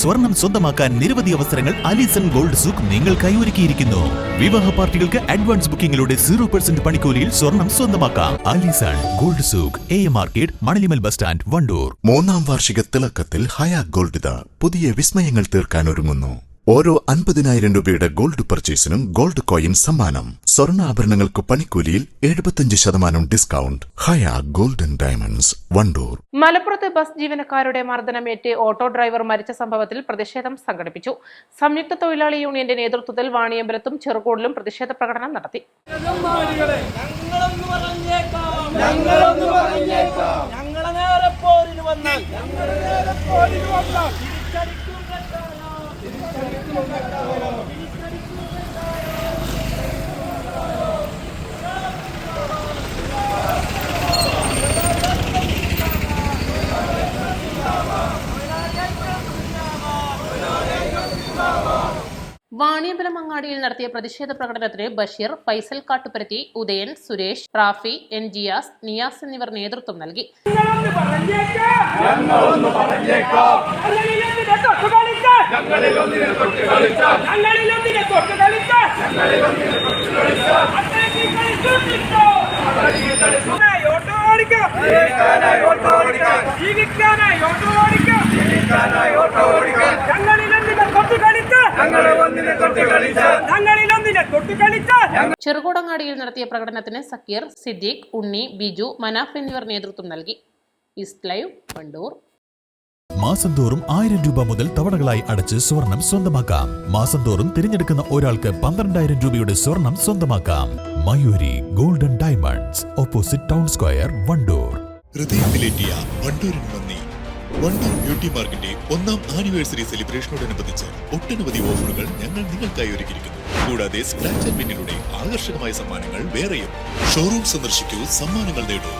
സ്വർണം സ്വന്തമാക്കാൻ നിരവധി അവസരങ്ങൾ അലിസൺ ഗോൾഡ് സൂക്ക് നിങ്ങൾക്കായി ഒരുക്കിയിരിക്കുന്നു. വിവാഹ പാർട്ടികൾക്ക് അഡ്വാൻസ് ബുക്കിംഗിലൂടെ 0% പണിക്കൂലിയിൽ സ്വർണം സ്വന്തമാക്കാം. Alison gold souk, AM market, Manalimal bus stand, Wandoor. 3ാം വാർഷിക തിളക്കത്തിൽ ഹയ ഗോൾഡ് പുതിയ വിസ്മയങ്ങൾ തീർക്കാൻ ഒരുങ്ങുന്നു. ഓരോ 50,000 രൂപയുടെ ഗോൾഡ് പർച്ചേസിനും ഗോൾഡ് കോയിൻ സമ്മാനം. സ്വർണ്ണാഭരണങ്ങൾക്ക് പണിക്കൂലിയിൽ 75% ഡിസ്കൗണ്ട്. ഹയ ഗോൾഡൻ ഡയമണ്ട്സ്, വണ്ടൂർ. മലപ്പുറത്ത് ബസ് ജീവനക്കാരുടെ മർദ്ദനമേറ്റ് ഓട്ടോ ഡ്രൈവർ മരിച്ച സംഭവത്തിൽ പ്രതിഷേധം സംഘടിപ്പിച്ചു. സംയുക്ത തൊഴിലാളി യൂണിയന്റെ നേതൃത്വത്തിൽ വാണിയമ്പലത്തും ചെറുകോടിലും പ്രതിഷേധ പ്രകടനം നടത്തി. വാണിയമ്പലം അങ്ങാടിയിൽ നടത്തിയ പ്രതിഷേധ പ്രകടനത്തിന് ബഷീർ, ഫൈസൽ കാട്ടുപരത്തി, ഉദയൻ, സുരേഷ്, റാഫി, എൻ ജിയാസ്, നിയാസ് എന്നിവർ നേതൃത്വം നൽകി. ചെറുകോടങ്ങാടിയിൽ നടത്തിയ പ്രകടനത്തിന് സക്കീർ, സിദ്ദീഖ്, ഉണ്ണി, ബിജു, മനാഫ് എന്നിവർ നേതൃത്വം നൽകി. East live, Wandoor. മാസം തോറും 1000 രൂപ മുതൽ തവണകളായി അടച്ച് സ്വർണം സ്വന്തമാക്കാം. മാസം തോറും തിരഞ്ഞെടുക്കുന്ന ഒരാൾക്ക് 12,000 രൂപയുടെ സ്വർണം സ്വന്തമാക്കാം. Mayuri golden diamonds, opposite town square, Wandoor. ഹൃദയത്തിലേറ്റിയ വണ്ടൂരിന് നന്ദി. വണ്ടൂർ ബ്യൂട്ടി മാർക്കിന്റെ 1ാം ആനിവേഴ്സറി സെലിബ്രേഷനോടനുബന്ധിച്ച് ഒട്ടനവധി ഓഫറുകൾ ഞങ്ങൾ നിങ്ങൾക്കായി ഒരുക്കിയിരിക്കുന്നു. കൂടാതെ സ്ക്രാച്ച് ആൻഡ് വിന്നിലൂടെ ആകർഷകമായ സമ്മാനങ്ങൾ വേറെയും. ഷോറൂം സന്ദർശിക്കൂ, സമ്മാനങ്ങൾ നേടൂ.